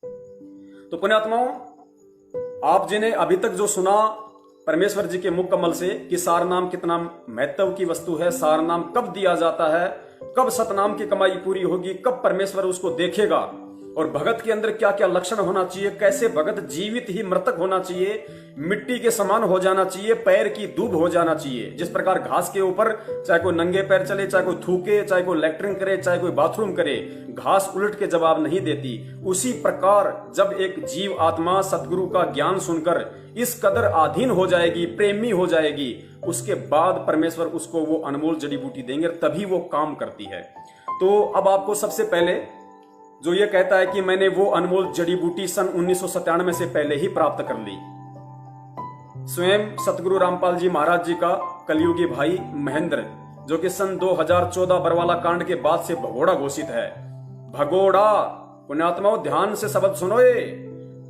तो पुण्यात्माओं, आप जिन्हें अभी तक जो सुना परमेश्वर जी के मुख कमल से कि सारनाम कितना महत्व की वस्तु है, सारनाम कब दिया जाता है, कब सतनाम की कमाई पूरी होगी, कब परमेश्वर उसको देखेगा, और भगत के अंदर क्या क्या लक्षण होना चाहिए, कैसे भगत जीवित ही मृतक होना चाहिए, मिट्टी के समान हो जाना चाहिए, पैर की दूब हो जाना चाहिए। जिस प्रकार घास के ऊपर चाहे कोई नंगे पैर चले, चाहे कोई थूके, चाहे कोई लैट्रिन करे, चाहे कोई बाथरूम करे, घास उलट के जवाब नहीं देती। उसी प्रकार जब एक जीव आत्मा सतगुरु का ज्ञान सुनकर इस कदर अधीन हो जाएगी, प्रेमी हो जाएगी, उसके बाद परमेश्वर उसको वो अनमोल जड़ी बूटी देंगे, तभी वो काम करती है। तो अब आपको सबसे पहले जो ये कहता है कि मैंने वो अनमोल जड़ी बूटी सन 1997 से पहले ही प्राप्त कर ली, स्वयं सतगुरु रामपाल जी महाराज जी का कलयुगी भाई महेंद्र, जो कि सन 2014 बरवाला कांड के बाद से भगोड़ा घोषित है। भगोड़ा, पुण्यात्माओं ध्यान से शब्द सुनो, ये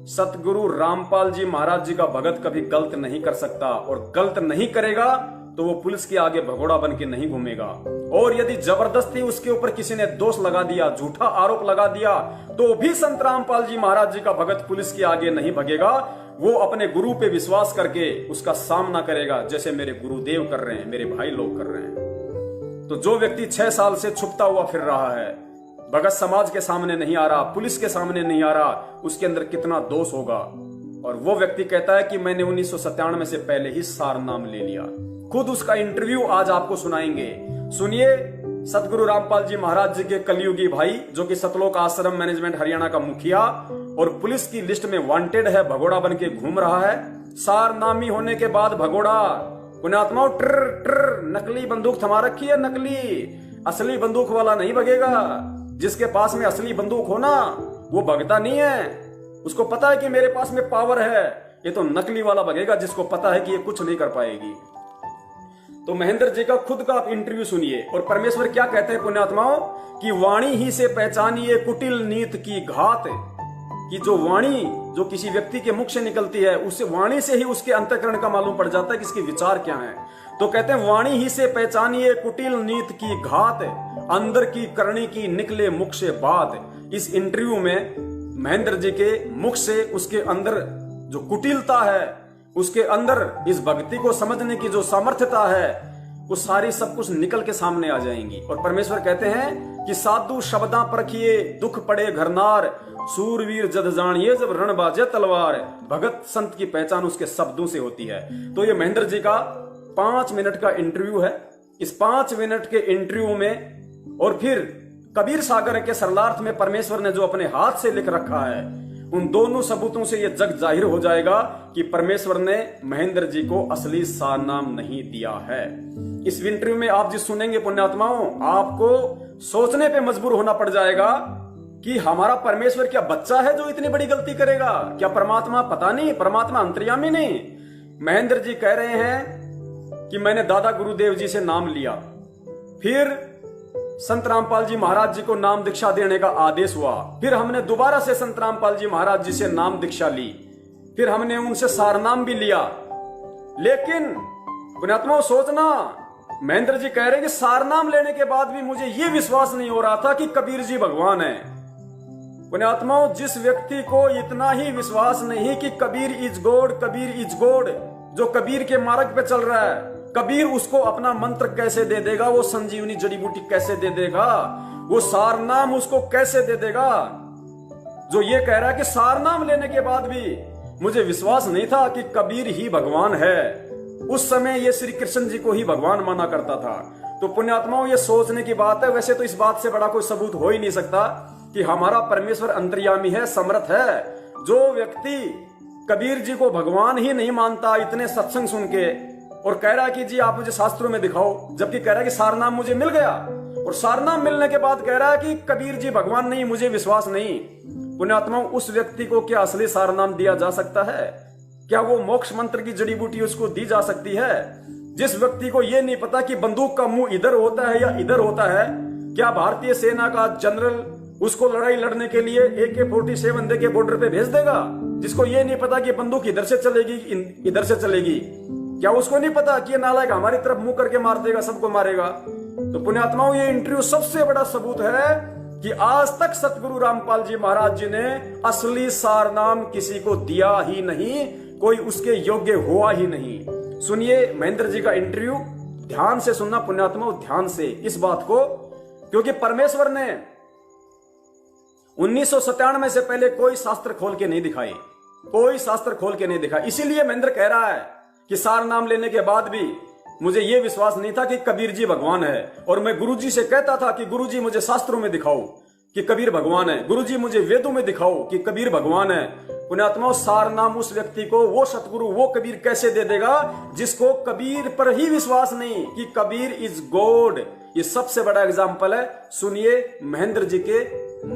सतगुरु रामपाल जी महाराज जी का भगत कभी गलत नहीं कर सकता, और गलत नहीं करेगा तो वो पुलिस के आगे भगोड़ा बन के नहीं घूमेगा। और यदि जबरदस्ती उसके ऊपर किसी ने दोष लगा दिया, झूठा आरोप लगा दिया, तो भी संत रामपाल जी महाराज जी का भगत पुलिस के आगे नहीं भगेगा। वो अपने गुरु पे विश्वास करके उसका सामना करेगा, जैसे मेरे गुरुदेव कर रहे हैं, मेरे भाई लोग कर रहे हैं। तो जो व्यक्ति 6 साल से छुपता हुआ फिर रहा है, भगत समाज के सामने नहीं आ रहा, पुलिस के सामने नहीं आ रहा, उसके अंदर कितना दोष होगा। और वो व्यक्ति कहता है कि मैंने 1997 से पहले ही सारनाम ले लिया। खुद उसका इंटरव्यू आज आपको सुनाएंगे। सुनिए, सतगुरु रामपाल जी महाराज जी के कलयुगी भाई, जो कि सतलोक आश्रम मैनेजमेंट हरियाणा का मुखिया और पुलिस की लिस्ट में वांटेड है, भगोड़ा बन के घूम रहा है। सारनामी होने के बाद भगोड़ा, पुण्यात्माओं, ट्र ट्र नकली बंदूक थमा रखी है, नकली, असली बंदूक वाला नहीं भगेगा। जिसके पास में असली बंदूक हो ना, वो भगता नहीं है, उसको पता है कि मेरे पास में पावर है। ये तो नकली वाला भगेगा जिसको पता है कि ये कुछ नहीं कर पाएगी। तो महेंद्र जी का खुद का आप इंटरव्यू सुनिए, और परमेश्वर क्या कहते हैं पुण्यात्माओं, कि वाणी ही से पहचानिए कुटिल नीत की घात, कि जो वाणी जो किसी व्यक्ति के मुख से निकलती है, उससे वाणी से ही उसके अंतःकरण का मालूम पड़ जाता है कि इसके विचार क्या हैं। तो कहते हैं वाणी ही से पहचानिए कुटिल नीत की घात, अंदर की करनी की निकले मुख से बात। इस इंटरव्यू में महेंद्र जी के मुख से उसके अंदर जो कुटिलता है, उसके अंदर इस भक्ति को समझने की जो सामर्थ्यता है, वो सारी सब कुछ निकल के सामने आ जाएंगी। और परमेश्वर कहते हैं कि साधु शब्दां परखिए दुख पड़े घरनार, सूरवीर जद जानिए जब रण बाजे तलवार। भगत संत की पहचान उसके शब्दों से होती है। तो ये महेंद्र जी का 5 मिनट का इंटरव्यू है। इस 5 मिनट के इंटरव्यू में, और फिर कबीर सागर के सरलार्थ में परमेश्वर ने जो अपने हाथ से लिख रखा है, उन दोनों सबूतों से यह जग जाहिर हो जाएगा कि परमेश्वर ने महेंद्र जी को असली सारनाम नहीं दिया है। इस इंटरव्यू में आप जिस सुनेंगे पुण्यात्माओं, आपको सोचने पे मजबूर होना पड़ जाएगा कि हमारा परमेश्वर क्या बच्चा है जो इतनी बड़ी गलती करेगा? क्या परमात्मा पता नहीं, परमात्मा अंतर्यामी नहीं? महेंद्र जी कह रहे हैं कि मैंने दादा गुरुदेव जी से नाम लिया, फिर संत रामपाल जी महाराज जी को नाम दीक्षा देने का आदेश हुआ, फिर हमने दोबारा से संत रामपाल जी महाराज जी से नाम दीक्षा ली, फिर हमने उनसे सारनाम भी लिया। लेकिन पुण्यात्माओं सोचना, महेंद्र जी कह रहे हैं कि सारनाम लेने के बाद भी मुझे यह विश्वास नहीं हो रहा था कि कबीर जी भगवान है। पुण्यात्माओं, जिस व्यक्ति को इतना ही विश्वास नहीं कि Kabir is God, Kabir is God, जो कबीर के मार्ग पे चल रहा है, कबीर उसको अपना मंत्र कैसे दे देगा, वो संजीवनी जड़ी बूटी कैसे दे देगा, वो सारनाम उसको कैसे दे देगा? जो ये कह रहा है कि सारनाम लेने के बाद भी मुझे विश्वास नहीं था कि कबीर ही भगवान है, उस समय ये श्री कृष्ण जी को ही भगवान माना करता था। तो पुण्यात्माओं, ये सोचने की बात है। वैसे तो इस बात से बड़ा कोई सबूत हो ही नहीं सकता कि हमारा परमेश्वर अंतर्यामी है, समर्थ है। जो व्यक्ति कबीर जी को भगवान ही नहीं मानता, इतने सत्संग सुन के, और कह रहा है कि जी आप मुझे शास्त्रों में दिखाओ, जबकि कह रहा है कि सारनाम मुझे मिल गया, और सारनाम मिलने के बाद कह रहा है कि कबीर जी भगवान नहीं, मुझे विश्वास नहीं। पुण्यात्माओं, उस व्यक्ति को क्या असली सारनाम दिया जा सकता है? क्या वो मोक्ष मंत्र की जड़ी बूटी उसको दी जा सकती है? जिस व्यक्ति को यह नहीं पता कि बंदूक का मुंह इधर होता है या इधर होता है, क्या भारतीय सेना का जनरल उसको लड़ाई लड़ने के लिए AK-47 दे के बॉर्डर पे भेज देगा? जिसको ये नहीं पता कि बंदूक इधर से चलेगी इधर से चलेगी, क्या उसको नहीं पता कि ये नालायक हमारी तरफ मुंह करके मार देगा, सबको मारेगा? तो पुण्यात्माओं, ये इंटरव्यू सबसे बड़ा सबूत है कि आज तक सतगुरु रामपाल जी महाराज जी ने असली सार नाम किसी को दिया ही नहीं, कोई उसके योग्य हुआ ही नहीं। सुनिए महेंद्र जी का इंटरव्यू, ध्यान से सुनना पुण्यात्मा, ध्यान से इस बात को, क्योंकि परमेश्वर ने 1997 से पहले कोई शास्त्र खोल के नहीं दिखाए, कोई शास्त्र खोल के नहीं दिखा। इसीलिए महेंद्र कह रहा है कि सार नाम लेने के बाद भी मुझे यह विश्वास नहीं था कि कबीर जी भगवान है, और मैं गुरुजी से कहता था कि गुरुजी मुझे शास्त्रों में दिखाओ कि कबीर भगवान है, गुरुजी मुझे वेदों में दिखाओ कि कबीर भगवान है। पुण्यात्मा, सार नाम उस व्यक्ति को वो सतगुरु, वो कबीर कैसे दे देगा जिसको कबीर पर ही विश्वास नहीं कि कबीर इज गॉड। ये सबसे बड़ा एग्जाम्पल है। सुनिए महेंद्र जी के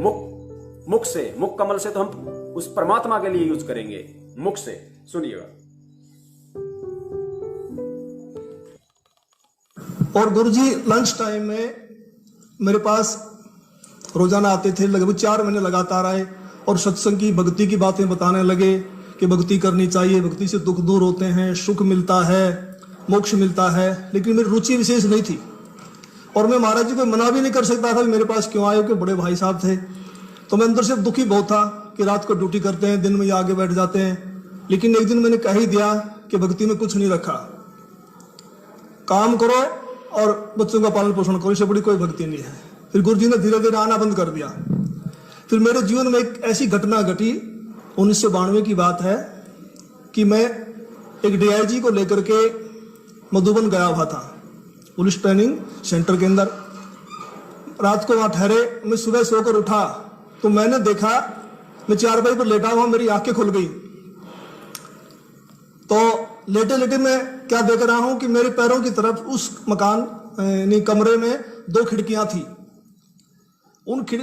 मुख से, मुख कमल से तो हम उस परमात्मा के लिए यूज करेंगे, मुख से सुनिएगा। और गुरुजी लंच टाइम में मेरे पास रोजाना आते थे, लगभग 4 महीने लगातार आए और सत्संग की, भक्ति की बातें बताने लगे कि भक्ति करनी चाहिए, भक्ति से दुख दूर होते हैं, सुख मिलता है, मोक्ष मिलता है। लेकिन मेरी रुचि विशेष नहीं थी और मैं महाराज जी को मना भी नहीं कर सकता था कि मेरे पास क्यों आए, क्योंकि बड़े भाई साहब थे। तो मैं अंदर से दुखी बहुत था कि रात को ड्यूटी करते हैं, दिन में ये आगे बैठ जाते हैं। लेकिन एक दिन मैंने कह ही दिया कि भक्ति में कुछ नहीं रखा, काम करो और बच्चों का पालन पोषण करो, इससे बड़ी कोई भक्ति नहीं है। फिर गुरुजी ने धीरे धीरे आना बंद कर दिया। फिर मेरे जीवन में एक ऐसी घटना घटी, 1992 की बात है, कि मैं एक डीआईजी को लेकर के मधुबन गया हुआ था, पुलिस ट्रेनिंग सेंटर के अंदर। रात को वहां ठहरे, मैं सुबह सोकर उठा तो मैंने देखा, मैं 4 बजे पर लेटा हुआ, मेरी आंखें खुल गई। तो लेटे लेटे मैं क्या देख रहा हूं कि मेरे पैरों की तरफ उस मकान कमरे में 2 खिड़कियां थी।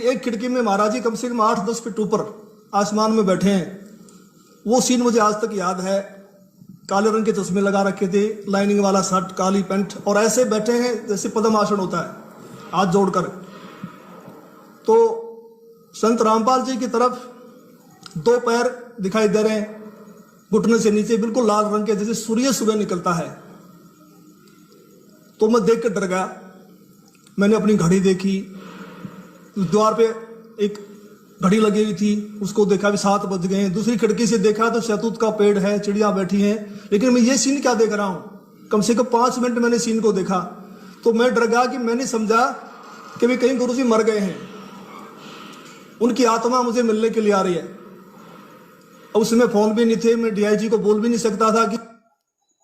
एक खिड़की में महाराज जी कम से कम 8-10 फीट ऊपर आसमान में बैठे हैं। वो सीन मुझे आज तक याद है। काले रंग के चश्मे लगा रखे थे, लाइनिंग वाला शर्ट, काली पैंट, और ऐसे बैठे हैं जैसे पद्मासन होता है, हाथ जोड़कर। तो संत रामपाल जी की तरफ 2 पैर दिखाई दे रहे हैं, घुटने से नीचे बिल्कुल लाल रंग के, जैसे सूर्य सुबह निकलता है। तो मैं देख कर डर गया। मैंने अपनी घड़ी देखी, द्वार पे एक घड़ी लगी हुई थी, उसको देखा भी 7 बज गए। दूसरी खिड़की से देखा तो शहतूत का पेड़ है, चिड़िया बैठी हैं। लेकिन मैं ये सीन क्या देख रहा हूं, कम से कम 5 मिनट मैंने सीन को देखा। तो मैं डर गया कि मैंने समझा कि भी कहीं गुरुजी मर गए हैं, उनकी आत्मा मुझे मिलने के लिए आ रही है। अब उसमें फोन भी नहीं थे, मैं डीआईजी को बोल भी नहीं सकता था कि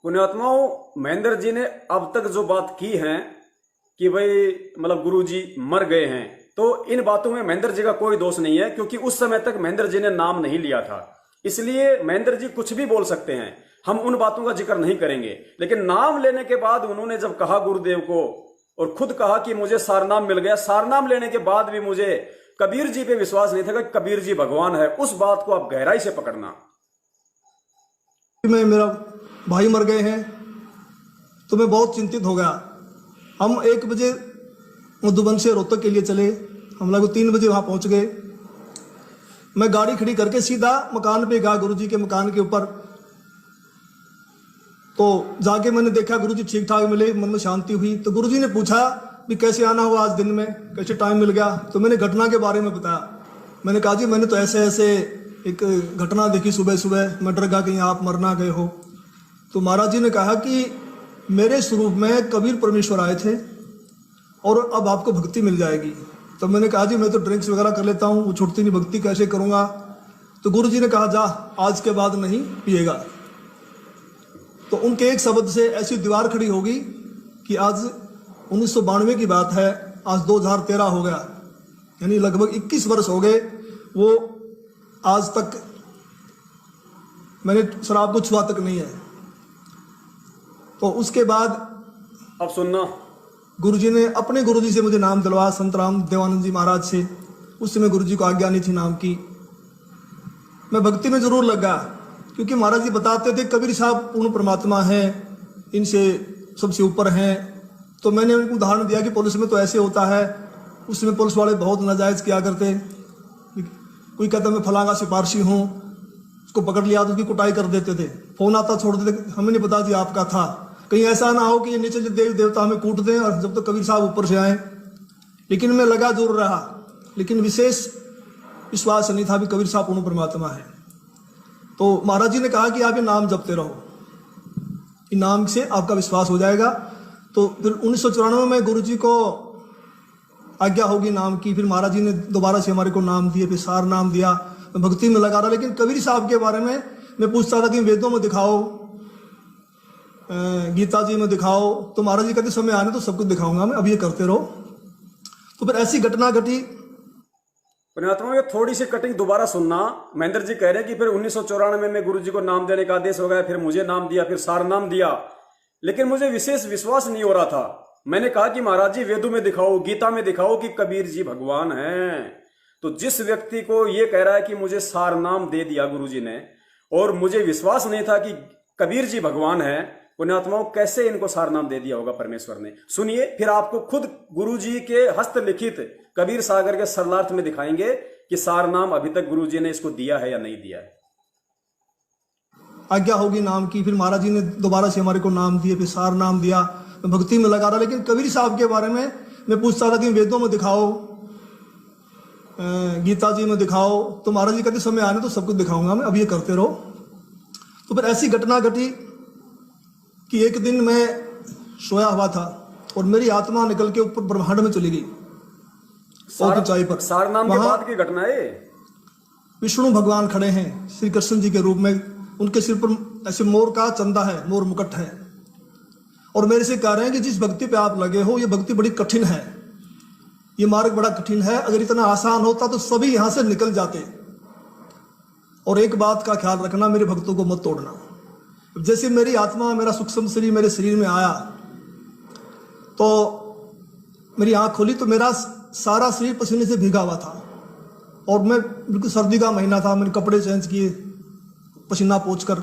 पुण्यात्माओं, महेंद्र जी ने अब तक जो बात की है कि भाई मतलब गुरुजी मर गए हैं, तो इन बातों में महेंद्र जी का कोई दोष नहीं है, क्योंकि उस समय तक महेंद्र जी ने नाम नहीं लिया था। इसलिए महेंद्र जी कुछ भी बोल सकते हैं, हम उन बातों का जिक्र नहीं करेंगे। लेकिन नाम लेने के बाद उन्होंने जब कहा गुरुदेव को, और खुद कहा कि मुझे सारनाम मिल गया, सारनाम लेने के बाद भी मुझे कबीर जी पे विश्वास नहीं था कि कबीर जी भगवान है, उस बात को आप गहराई से पकड़ना। मैं, मेरा भाई मर गए हैं, तो मैं बहुत चिंतित हो गया। हम 1 बजे मधुबन से रोहतक के लिए चले, हम लोग 3 बजे वहां पहुंच गए। मैं गाड़ी खड़ी करके सीधा मकान पे गया, गुरुजी के मकान के ऊपर। तो जाके मैंने देखा गुरुजी ठीक ठाक मिले, मन में शांति हुई। तो गुरुजी ने पूछा भी कैसे आना हुआ आज दिन में, कैसे टाइम मिल गया। तो मैंने घटना के बारे में बताया। मैंने कहा जी मैंने तो ऐसे ऐसे एक घटना देखी सुबह सुबह, मैं डर गया कहीं आप मर ना गए हो। तो महाराज जी ने कहा कि मेरे स्वरूप में कबीर परमेश्वर आए थे और अब आपको भक्ति मिल जाएगी। तो मैंने कहा जी मैं तो ड्रिंक्स वगैरह कर लेता हूँ, वो छूटती नहीं, भक्ति कैसे करूँगा। तो गुरु जी ने कहा जा आज के बाद नहीं पिएगा। तो उनके एक शब्द से ऐसी दीवार खड़ी होगी कि आज 1992 की बात है, आज 2013 हो गया, यानी लगभग 21 वर्ष हो गए। वो आज तक मैंने शराब को छुआ तक नहीं है। तो उसके बाद अब सुनना, गुरुजी ने अपने गुरुजी से मुझे नाम दिलवाया, संत राम देवानंद जी महाराज से। उस समय गुरुजी को आज्ञा नहीं थी नाम की। मैं भक्ति में जरूर लगा, क्योंकि महाराज जी बताते थे कबीर साहब पूर्ण परमात्मा है, इनसे सबसे ऊपर हैं। तो मैंने उनको उदाहरण दिया कि पुलिस में तो ऐसे होता है, उसमें पुलिस वाले बहुत नाजायज़ किया करते। कोई कहता मैं फलांगा सिपारशी हूँ, उसको पकड़ लिया तो उसकी कुटाई कर देते थे, फोन आता छोड़ देते, हमें नहीं पता जी आपका था। कहीं ऐसा ना हो कि ये नीचे देवी देवता हमें कूट दें और जब तक कबीर साहब ऊपर से आए। लेकिन मैं लगा जरूर रहा लेकिन विशेष विश्वास नहीं था भी कबीर साहब पूर्ण परमात्मा है। तो महाराज जी ने कहा कि आप ये नाम जपते रहो, इन नाम से आपका विश्वास हो जाएगा। तो फिर 1994 में गुरु जी को आज्ञा होगी नाम की। फिर महाराज जी ने दोबारा से हमारे को नाम दिए, फिर सार नाम दिया। मैं भक्ति में लगा रहा, लेकिन कबीर साहब के बारे में मैं पूछता था कि वेदों में दिखाओ, गीता जी में दिखाओ। तो महाराज जी कहते समय आने तो सब कुछ दिखाऊंगा मैं, अब ये करते रहो। तो फिर ऐसी घटना घटी। पुण्यात्मा, ये थोड़ी सी कटिंग दोबारा सुनना। महेंद्र जी कह रहे हैं कि फिर 1994 में गुरु जी को नाम देने का आदेश हो गया, फिर मुझे नाम दिया, फिर सार नाम दिया, लेकिन मुझे विशेष विश्वास नहीं हो रहा था। मैंने कहा कि महाराज जी वेदों में दिखाओ, गीता में दिखाओ कि कबीर जी भगवान हैं। तो जिस व्यक्ति को ये कह रहा है कि मुझे सार नाम दे दिया गुरु जी ने, और मुझे विश्वास नहीं था कि कबीर जी भगवान है, पुण्यात्माओं कैसे इनको सार नाम दे दिया होगा परमेश्वर ने। सुनिए, फिर आपको खुद गुरु जी के हस्तलिखित कबीर सागर के सरलार्थ में दिखाएंगे कि सार नाम अभी तक गुरु जी ने इसको दिया है या नहीं दिया है। आज्ञा होगी नाम की। फिर महाराज जी ने दोबारा से हमारे को नाम दिए, फिर सार नाम दिया। मैं भक्ति में लगा रहा, लेकिन कबीर साहब के बारे में मैं पूछता था कि वेदों में दिखाओ, गीता जी में दिखाओ। तो महाराज जी कहते समय आने तो सब कुछ दिखाऊंगा मैं, अब ये करते रहो। तो फिर ऐसी घटना घटी कि एक दिन मैं सोया हुआ था और मेरी आत्मा निकल के ऊपर ब्रह्मांड में चली गई, ऊंचाई पर। सार नाम के बाद की घटना है। विष्णु भगवान खड़े हैं श्री कृष्ण जी के रूप में, उनके सिर पर ऐसे मोर का चंदा है, मोर मुकुट है, और मेरे से कह रहे हैं कि जिस भक्ति पे आप लगे हो ये भक्ति बड़ी कठिन है, ये मार्ग बड़ा कठिन है, अगर इतना आसान होता तो सभी यहां से निकल जाते। और एक बात का ख्याल रखना, मेरे भक्तों को मत तोड़ना। जैसे मेरी आत्मा, मेरा सूक्ष्म शरीर मेरे शरीर में आया तो मेरी आंख खोली तो मेरा सारा शरीर पसीने से भीगा हुआ था, और मैं बिल्कुल सर्दी का महीना था, मैंने कपड़े चेंज किए पसीना पोंछकर,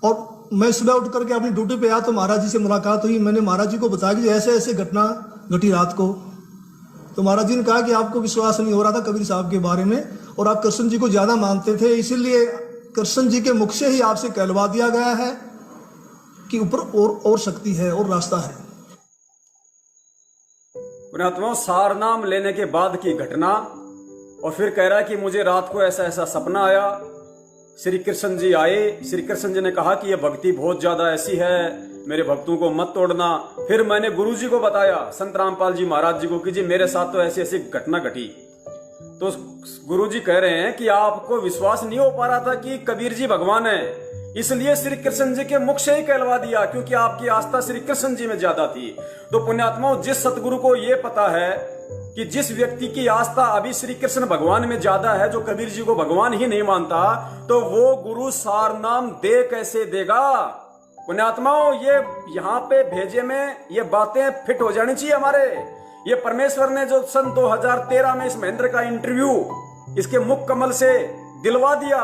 और मैं सुबह उठ करके अपनी ड्यूटी पे आया तो महाराज जी से मुलाकात हुई। मैंने महाराज जी को बताया कि ऐसे ऐसे घटना घटी रात को। तो महाराज जी ने कहा कि आपको विश्वास नहीं हो रहा था कबीर साहब के बारे में, और आप कृष्ण जी को ज्यादा मानते थे, इसीलिए कृष्ण जी के मुख से ही आपसे कहलवा दिया गया है कि ऊपर और शक्ति है और रास्ता है। पुण्यात्माओं, सार नाम लेने के बाद की घटना, और फिर कह रहा है कि मुझे रात को ऐसा ऐसा सपना आया, श्री कृष्ण जी आए, श्री कृष्ण जी ने कहा कि यह भक्ति बहुत ज्यादा ऐसी है, मेरे भक्तों को मत तोड़ना। फिर मैंने गुरु जी को बताया, संत रामपाल जी महाराज जी को, कि जी मेरे साथ तो ऐसी ऐसी घटना घटी। तो गुरु जी कह रहे हैं कि आपको विश्वास नहीं हो पा रहा था कि कबीर जी भगवान है, इसलिए श्री कृष्ण जी के मुख से ही कहलवा दिया, क्योंकि आपकी आस्था श्री कृष्ण जी में ज्यादा थी। तो पुण्यात्माओं, जिस सतगुरु को यह पता है कि जिस व्यक्ति की आस्था अभी श्री कृष्ण भगवान में ज्यादा है, जो कबीर जी को भगवान ही नहीं मानता, तो वो गुरु सार नाम दे कैसे देगा। पुण्यात्माओं, ये यहाँ पे भेजे में ये बातें फिट हो जानी चाहिए हमारे। ये परमेश्वर ने जो सन 2013 में इस महेंद्र का इंटरव्यू इसके मुख कमल से दिलवा दिया,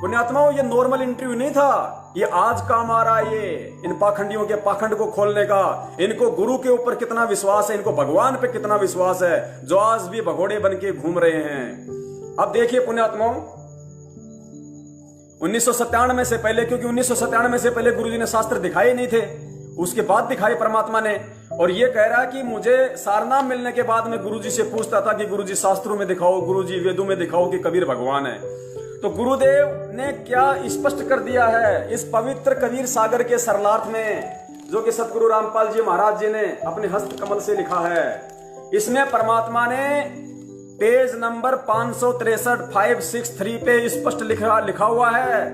पुण्यात्माओं ये नॉर्मल इंटरव्यू नहीं था, ये आज काम आ रहा है। ये इन पाखंडियों के पाखंड को खोलने का, इनको गुरु के ऊपर कितना विश्वास है, इनको भगवान पे कितना विश्वास है, जो आज भी भगोड़े बन के घूम रहे हैं। अब देखिए पुण्यात्माओं, 1997 से पहले, क्योंकि 1997 से पहले गुरु जी ने शास्त्र दिखाए नहीं थे, उसके बाद दिखाए परमात्मा ने। और ये कह रहा है कि मुझे सारनाम मिलने के बाद में गुरुजी से पूछता था कि गुरुजी शास्त्रों में दिखाओ, गुरुजी वेदों में दिखाओ कि कबीर भगवान है। तो गुरुदेव ने क्या स्पष्ट कर दिया है इस पवित्र कबीर सागर के सरलार्थ में, जो कि सतगुरु रामपाल जी महाराज जी ने अपने हस्त कमल से लिखा है। इसमें परमात्मा ने पेज नंबर 563 पे स्पष्ट लिखा हुआ है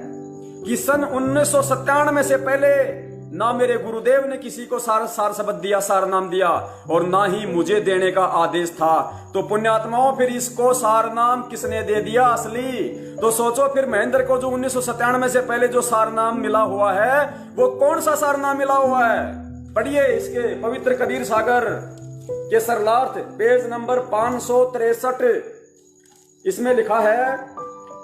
कि सन 1997 से पहले ना मेरे गुरुदेव ने किसी को सार शब्द दिया, सार नाम दिया, और ना ही मुझे देने का आदेश था। तो पुण्यात्माओं, फिर इसको सार नाम किसने दे दिया असली? तो सोचो फिर महेंद्र को जो 1997 से पहले जो सार नाम मिला हुआ है, वो कौन सा सार नाम मिला हुआ है? पढ़िए इसके पवित्र कबीर सागर के सरलार्थ पेज नंबर 563। इसमें लिखा है,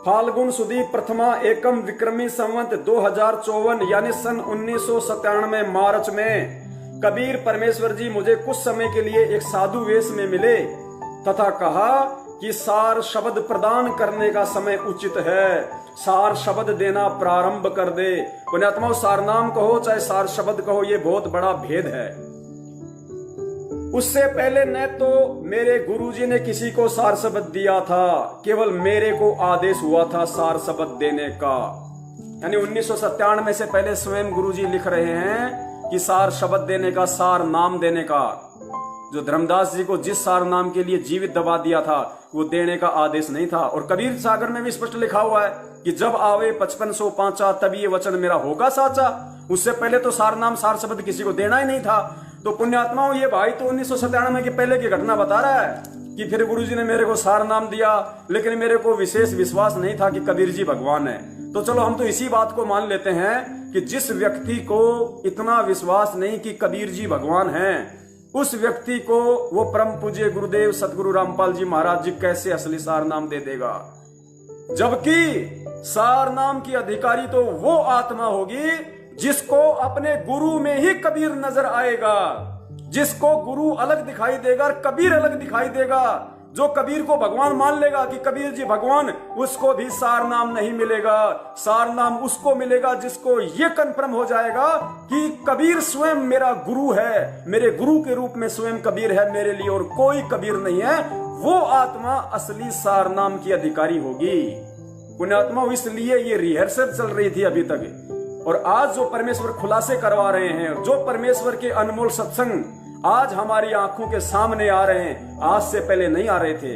फाल्गुन सुदी प्रथमा एकम विक्रमी संवत 2054 यानी सन 1997 मार्च में कबीर परमेश्वर जी मुझे कुछ समय के लिए एक साधु वेश में मिले तथा कहा कि सार शब्द प्रदान करने का समय उचित है, सार शब्द देना प्रारंभ कर दे। पुण्यात्माओं, सार नाम कहो चाहे सार शब्द कहो, ये बहुत बड़ा भेद है। उससे पहले न तो मेरे गुरुजी ने किसी को सार शब्द दिया था, केवल मेरे को आदेश हुआ था सार शब्द देने का। यानी 1997 से पहले स्वयं गुरुजी लिख रहे हैं कि सार शब्द देने का, सार नाम देने का। जो धर्मदास जी को जिस सार नाम के लिए जीवित दबा दिया था वो देने का आदेश नहीं था। और कबीर सागर में भी स्पष्ट लिखा हुआ है कि जब आवे 5505 तब ये वचन मेरा होगा साचा। उससे पहले तो सार नाम सार शब्द किसी को देना ही नहीं था। तो पुण्यात्माओं, ये भाई तो 1997 के पहले की घटना बता रहा है कि फिर गुरुजी ने मेरे को सार नाम दिया, लेकिन मेरे को विशेष विश्वास नहीं था कि कबीर जी भगवान है। तो चलो हम तो इसी बात को मान लेते हैं कि जिस व्यक्ति को इतना विश्वास नहीं कि कबीर जी भगवान हैं, उस व्यक्ति को वो परम पूज्य गुरुदेव सतगुरु रामपाल जी महाराज जी कैसे असली सार नाम दे देगा। जबकि सार नाम की अधिकारी तो वो आत्मा होगी जिसको अपने गुरु में ही कबीर नजर आएगा, जिसको गुरु अलग दिखाई देगा और कबीर अलग दिखाई देगा। जो कबीर को भगवान मान लेगा कि कबीर जी भगवान, उसको भी सार नाम नहीं मिलेगा। सार नाम उसको मिलेगा जिसको ये कन्फर्म हो जाएगा कि कबीर स्वयं मेरा गुरु है, मेरे गुरु के रूप में स्वयं कबीर है मेरे लिए और कोई कबीर नहीं है। वो आत्मा असली सार नाम की अधिकारी होगी। पुण्यात्मा, इसलिए ये रिहर्सल चल रही थी अभी तक। और आज जो परमेश्वर खुलासे करवा रहे हैं, जो परमेश्वर के अनमोल सत्संग आज हमारी आंखों के सामने आ रहे हैं, आज से पहले नहीं आ रहे थे।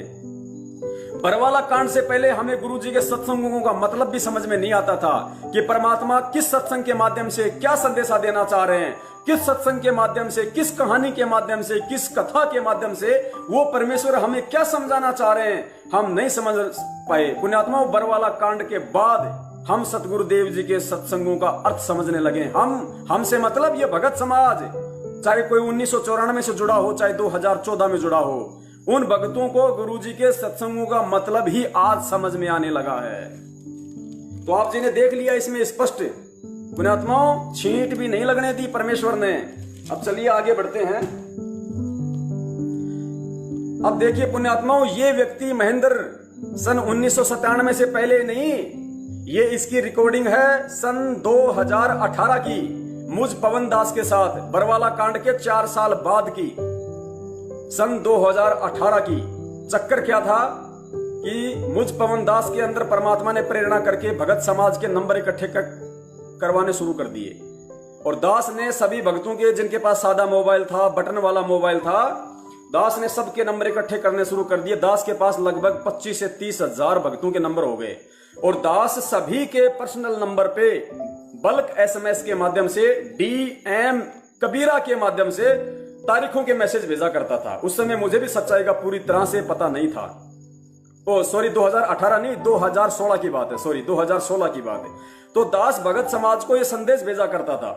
बरवाला कांड से पहले हमें गुरुजी के सत्संगों का मतलब भी समझ में नहीं आता था कि परमात्मा किस सत्संग के माध्यम से क्या संदेशा देना चाह रहे हैं, किस सत्संग के माध्यम से, किस कहानी के माध्यम से, किस कथा के माध्यम से वो परमेश्वर हमें क्या समझाना चाह रहे हैं, हम नहीं समझ पाए। पुण्यात्माओं, बरवाला कांड के बाद हम सतगुरुदेव जी के सत्संगों का अर्थ समझने लगे। हमसे मतलब ये भगत समाज, चाहे कोई 1994 से जुड़ा हो, चाहे 2014 में जुड़ा हो, उन भक्तों को गुरुजी के सत्संगों का मतलब ही आज समझ में आने लगा है। तो आप जी ने देख लिया इसमें स्पष्ट। पुण्यात्माओं, छींट भी नहीं लगने दी परमेश्वर ने। अब चलिए आगे बढ़ते हैं। अब देखिए पुण्यात्माओं, ये व्यक्ति महेंद्र सन 1997 से पहले नहीं, ये इसकी रिकॉर्डिंग है सन 2018 की, मुझ पवन दास के साथ, बरवाला कांड के 4 साल बाद की, सन 2018 की। चक्कर क्या था कि मुझ पवन दास के अंदर परमात्मा ने प्रेरणा करके भगत समाज के नंबर इकट्ठे करवाने शुरू कर दिए। और दास ने सभी भक्तों के, जिनके पास सादा मोबाइल था, बटन वाला मोबाइल था, दास ने सबके नंबर इकट्ठे करने शुरू कर दिए। दास के पास लगभग 25 से 30 हजार भक्तों के नंबर हो गए। और दास सभी के पर्सनल नंबर पे बल्क एसएमएस के माध्यम से, डीएम कबीरा के माध्यम से तारीखों के मैसेज भेजा करता था। उस समय मुझे भी सच्चाई का पूरी तरह से पता नहीं था। ओ सॉरी, 2018 नहीं, 2016 की बात है। सॉरी, 2016 की बात है। तो दास भगत समाज को यह संदेश भेजा करता था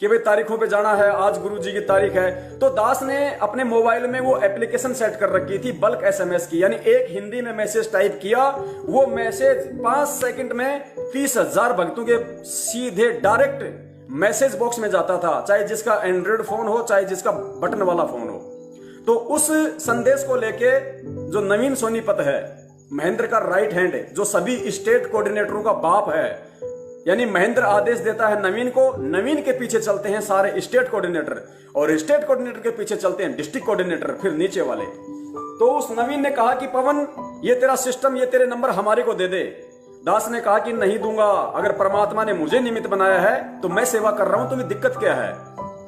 कि भाई तारीखों पे जाना है, आज गुरुजी की तारीख है। तो दास ने अपने मोबाइल में वो एप्लीकेशन सेट कर रखी थी बल्क एसएमएस की, यानी एक हिंदी में मैसेज टाइप किया, वो मैसेज 5 सेकंड में 30,000 भक्तों के सीधे डायरेक्ट मैसेज बॉक्स में जाता था, चाहे जिसका एंड्रॉइड फोन हो, चाहे जिसका बटन वाला फोन हो। तो उस संदेश को लेके जो नवीन सोनीपत है, महेंद्र का राइट हैंड है, जो सभी स्टेट कोऑर्डिनेटरों का बाप है, यानी महेंद्र आदेश देता है नवीन को, नवीन के पीछे चलते हैं सारे स्टेट कोऑर्डिनेटर, और स्टेट कोऑर्डिनेटर के पीछे चलते हैं डिस्ट्रिक्ट कोऑर्डिनेटर, फिर नीचे वाले। तो उस नवीन ने कहा कि पवन, ये तेरा सिस्टम, ये तेरे नंबर हमारे को दे दे। दास ने कहा कि नहीं दूंगा, अगर परमात्मा ने मुझे निमित्त बनाया है तो मैं सेवा कर रहा हूं, तुम्हें दिक्कत क्या है।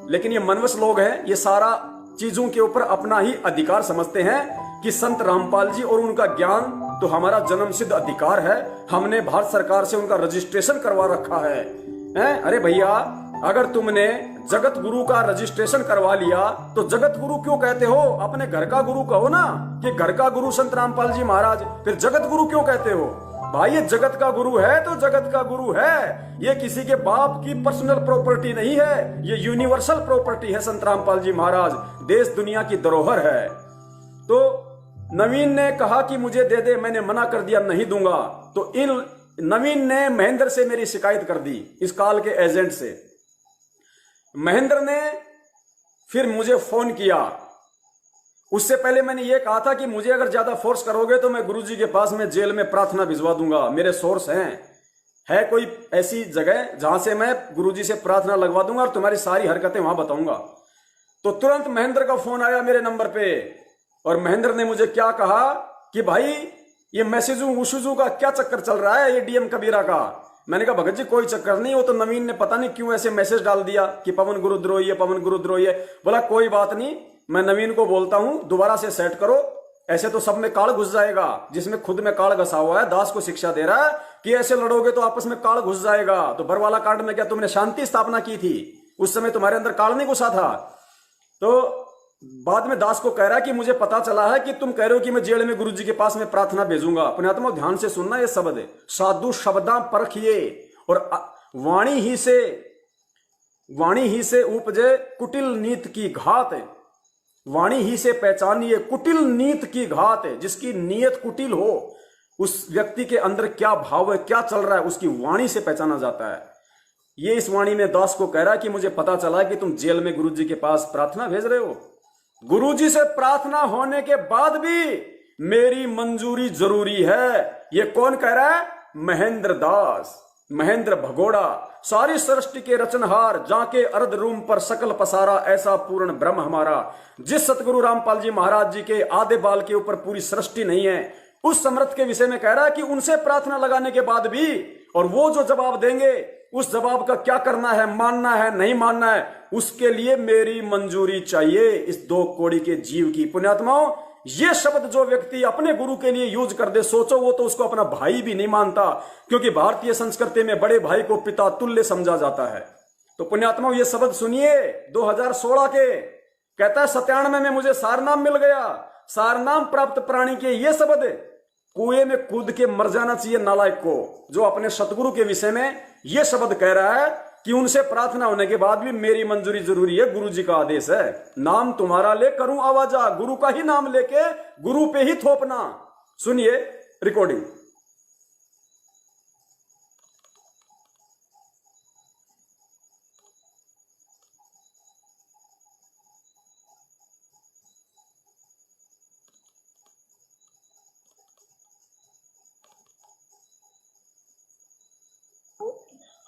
लेकिन ये मनवश लोग हैं, ये सारा चीजों के ऊपर अपना ही अधिकार समझते हैं कि संत रामपाल जी और उनका ज्ञान तो हमारा जन्म सिद्ध अधिकार है, हमने भारत सरकार से उनका रजिस्ट्रेशन करवा रखा है। अरे भैया, अगर तुमने जगत गुरु का रजिस्ट्रेशन करवा लिया तो जगत गुरु क्यों कहते हो? अपने घर का गुरु कहो ना, कि घर का गुरु संत रामपाल जी महाराज, फिर जगत गुरु क्यों कहते हो? भाई ये जगत का गुरु है तो जगत का गुरु है, ये किसी के बाप की पर्सनल प्रॉपर्टी नहीं है, ये यूनिवर्सल प्रॉपर्टी है संत रामपाल जी महाराज, देश दुनिया की धरोहर है। तो नवीन ने कहा कि मुझे दे दे, मैंने मना कर दिया, नहीं दूंगा। तो इन नवीन ने महेंद्र से मेरी शिकायत कर दी, इस काल के एजेंट से। महेंद्र ने फिर मुझे फोन किया। उससे पहले मैंने यह कहा था कि मुझे अगर ज्यादा फोर्स करोगे तो मैं गुरुजी के पास में जेल में प्रार्थना भिजवा दूंगा, मेरे सोर्स हैं, है कोई ऐसी जगह जहां से मैं गुरुजी से प्रार्थना लगवा दूंगा और तुम्हारी सारी हरकतें वहां बताऊंगा। तो तुरंत महेंद्र का फोन आया मेरे नंबर पे, और महेंद्र ने मुझे क्या कहा कि भाई ये मैसेजू उशुजू का क्या चक्कर चल रहा है, ये डीएम कबीरा का। मैंने कहा भगत जी कोई चक्कर नहीं, वो तो नवीन ने पता नहीं क्यों ऐसे मैसेज डाल दिया कि पवन गुरुद्रोही है, पवन गुरुद्रोही है। बोला कोई बात नहीं, मैं नवीन को बोलता हूं दोबारा से सेट करो, ऐसे तो सब में काल घुस जाएगा। जिसमें खुद में काल घसा हुआ है, दास को शिक्षा दे रहा है कि ऐसे लड़ोगे तो आपस में काल घुस जाएगा। तो बरवाला कांड में क्या तुमने शांति स्थापना की थी? उस समय तुम्हारे अंदर काल नहीं घुसा था। तो बाद में दास को कह रहा है कि मुझे पता चला है कि तुम कह रहे हो कि मैं जेल में गुरुजी के पास में प्रार्थना भेजूंगा। पुण्यात्मा ध्यान से सुनना ये शब्द है, साधु शब्दां परखिए और वाणी ही से उपजे कुटिल नीत की घात। वाणी ही से पहचानिए कुटिल नीत की घात। जिसकी नीयत कुटिल हो, उस व्यक्ति के अंदर क्या भाव है, क्या चल रहा है, उसकी वाणी से पहचाना जाता है। ये इस वाणी में दास को कह रहा है कि मुझे पता चला कि तुम जेल में गुरुजी के पास प्रार्थना भेज रहे हो। गुरुजी से प्रार्थना होने के बाद भी मेरी मंजूरी जरूरी है। ये कौन कह रहा है? महेंद्र दास, महेंद्र भगोड़ा। सारी सृष्टि के रचनहार, जाके अर्ध रूम पर सकल पसारा, ऐसा पूर्ण ब्रह्म हमारा। जिस सतगुरु रामपाल जी महाराज जी के आधे बाल के ऊपर पूरी सृष्टि नहीं है, उस समर्थ के विषय में कह रहा है कि उनसे प्रार्थना लगाने के बाद भी, और वो जो जवाब देंगे उस जवाब का क्या करना है, मानना है नहीं मानना है, उसके लिए मेरी मंजूरी चाहिए इस दो कोड़ी के जीव की। पुण्यात्माओं, ये शब्द जो व्यक्ति अपने गुरु के लिए यूज कर दे, सोचो वो तो उसको अपना भाई भी नहीं मानता, क्योंकि भारतीय संस्कृति में बड़े भाई को पिता तुल्य समझा जाता है। तो पुण्यात्माओं ये शब्द सुनिए, 2016 के, कहता है 97 में मुझे सारनाम मिल गया। सारनाम प्राप्त प्राणी के ये शब्द, कुएं में कूद के मर जाना चाहिए नालायक को, जो अपने सतगुरु के विषय में ये शब्द कह रहा है कि उनसे प्रार्थना होने के बाद भी मेरी मंजूरी जरूरी है, गुरु जी का आदेश है। नाम तुम्हारा ले करूं आवाजा, गुरु का ही नाम लेके गुरु पे ही थोपना। सुनिए रिकॉर्डिंग।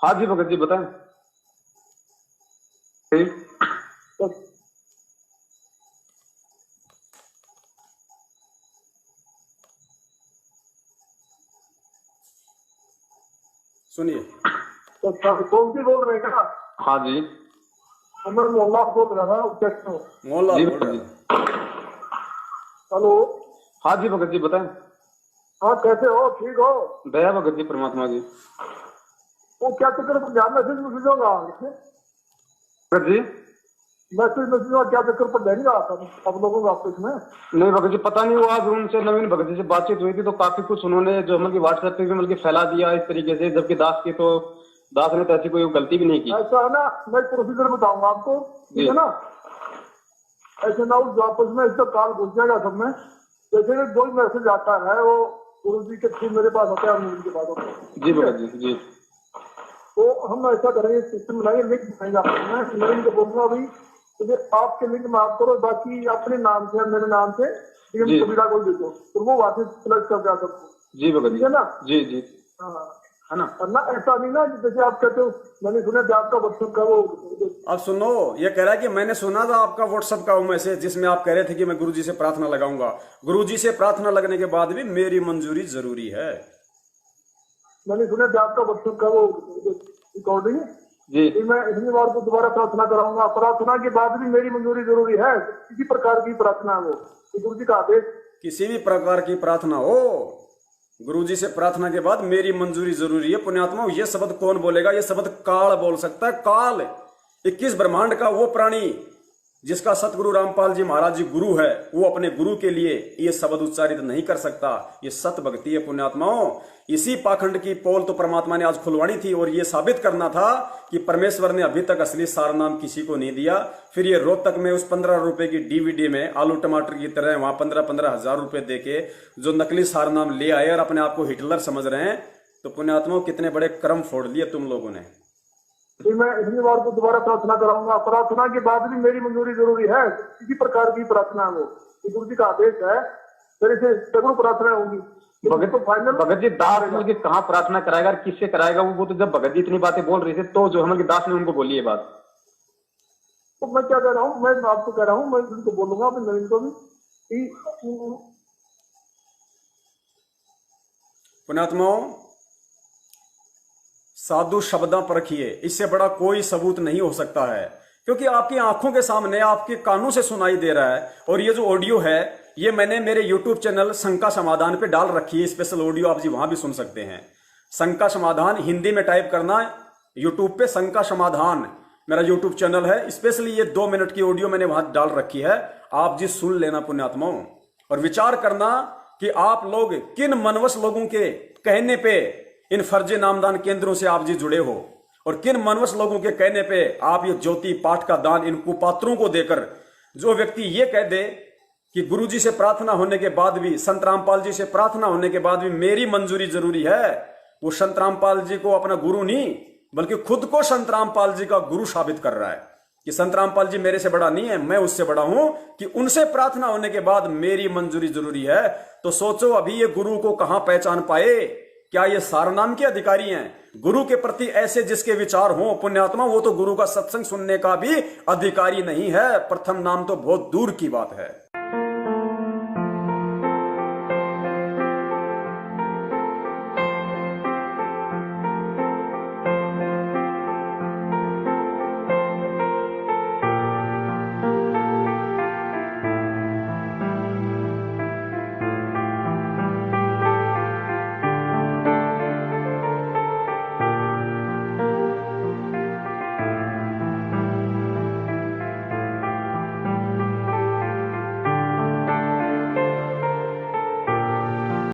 हाँ जी भगत जी बताएं। सुनिए। तो कौन सी बोल रहे हैं क्या? हाँ जी मैं मोहल्ला बोल रहा था। मोहल्ला जी बोल भगत रहा जी। है। हेलो। हाँ जी भगत जी बताएं। हाँ कैसे हो? ठीक हो? दया भगत जी परमात्मा जी। वो क्या चक्कर पर ध्यान मैसेज होगा भगत जी मैसेज क्या चक्कर पर देंगे आप लोगों को आपस में? नहीं भगत जी पता नहीं, वो आज उनसे नवीन भगत जी से बातचीत हुई थी तो काफी कुछ उन्होंने जो मतलब व्हाट्सएप पे भी मतलब फैला दिया इस तरीके से, जबकि दास की तो दास ने तो ऐसी कोई गलती भी नहीं की। ऐसा है ना, मैं प्रोसीजर बताऊंगा आपको, ठीक है ना? ऐसे ना उस आपस में इसका काल घुस जाएगा सब में। जैसे कोई मैसेज आता है वो गुरु जी के थ्रू मेरे पास होता है, उनके पास होता है। जी भगत जी जी। तो हम ऐसा करेंगे, सिस्टम बनाएंगे, लिंक बनाएंगे आपको। मैं नवीन को बोलूंगा अभी तो आपके लिंक में आप करो, बाकी अपने नाम से मेरे नाम से डीएम कबीरा को दे दो, तो वो वहां से सिलेक्ट कर दिया सबको। जी भगत जी है ना? जी जी हाँ है ना? ना, ऐसा नहीं ना जैसे आप कहते हो मैंने सुना था आपका व्हाट्सएप का वो। अब सुनो, ये कह रहा है कि मैंने सुना था आपका व्हाट्सएप का वो मैसेज जिसमें आप कह रहे थे कि मैं गुरुजी से प्रार्थना लगाऊंगा। गुरुजी से प्रार्थना लगने के बाद भी मेरी मंजूरी जरूरी है। मैंने सुना था आपका व्हाट्सएप का वो रिकॉर्डिंग जी। मैं इतनी बार को दोबारा प्रार्थना कराऊंगा, प्रार्थना के बाद भी मेरी मंजूरी जरूरी है। किसी प्रकार की प्रार्थना हो, गुरु जी का आदेश, किसी भी प्रकार की प्रार्थना हो, गुरुजी से प्रार्थना के बाद मेरी मंजूरी जरूरी है। पुण्यात्मा, ये शब्द कौन बोलेगा? ये शब्द काल बोल सकता है। काल 21 ब्रह्मांड का वो प्राणी जिसका सतगुरु रामपाल जी महाराज जी गुरु है, वो अपने गुरु के लिए ये शब्द उच्चारित नहीं कर सकता। ये सत भक्ति है पुण्यात्माओं। इसी पाखंड की पोल तो परमात्मा ने आज खुलवानी थी और ये साबित करना था कि परमेश्वर ने अभी तक असली सारनाम किसी को नहीं दिया। फिर ये रोहतक में उस 15 रुपए की डीवीडी में आलू टमाटर की तरह वहां 15-15 हजार रुपए देके जो नकली सारनाम ले आए और अपने आप को हिटलर समझ रहे हैं। तो पुण्यात्माओं, कितने बड़े कर्म फोड़ लिए तुम लोगों ने। मैं इतनी बार को दोबारा प्रार्थना कराऊंगा, प्रार्थना के बाद भी मेरी मंजूरी जरूरी है। किसी प्रकार की प्रार्थना हो, गुरु जी का आदेश है, मेरे से सगुण प्रार्थना होगी। भगत तो फाइनल भगत जी दास ने कहाँ प्रार्थना कराएगा, किससे कराएगा? वो तो जब भगत जी इतनी बातें बोल रही थे तो जो हमारे दास ने उनको बोली ये बात। तो मैं क्या कह रहा हूँ, मैं आपको कह रहा हूँ, मैं उनको बोलूंगा अपने नवीन को भी कि पुण्यात्माओं, साधु शब्दां परखिए, इससे बड़ा कोई सबूत नहीं हो सकता है, क्योंकि आपकी आंखों के सामने, आपके कानों से सुनाई दे रहा है। और ये जो ऑडियो है, ये मैंने मेरे यूट्यूब चैनल शंका समाधान पे डाल रखी है, स्पेशल ऑडियो, आप जी वहां भी सुन सकते हैं। शंका समाधान हिंदी में टाइप करना, यूट्यूब पे शंका समाधान मेरा यूट्यूब चैनल है, स्पेशली ये 2 मिनट की ऑडियो मैंने वहां डाल रखी है, आप जी सुन लेना पुण्यात्माओं, और विचार करना कि आप लोग किन मनवश लोगों के कहने पे इन फर्जी नामदान केंद्रों से आप जी जुड़े हो, और किन मनवश लोगों के कहने पे आप ये ज्योति पाठ का दान इन कुपात्रों को देकर, जो व्यक्ति ये कह दे कि गुरुजी से प्रार्थना होने के बाद भी, संत रामपाल जी से प्रार्थना होने के बाद भी मेरी मंजूरी जरूरी है, वो संत रामपाल जी को अपना गुरु नहीं बल्कि खुद को संत रामपाल जी का गुरु साबित कर रहा है कि संत रामपाल जी मेरे से बड़ा नहीं है, मैं उससे बड़ा हूं, कि उनसे प्रार्थना होने के बाद मेरी मंजूरी जरूरी है। तो सोचो, अभी ये गुरु को कहां पहचान पाए? क्या ये सारनाम के अधिकारी हैं? गुरु के प्रति ऐसे जिसके विचार हो पुण्यात्मा, वो तो गुरु का सत्संग सुनने का भी अधिकारी नहीं है। प्रथम नाम तो बहुत दूर की बात है।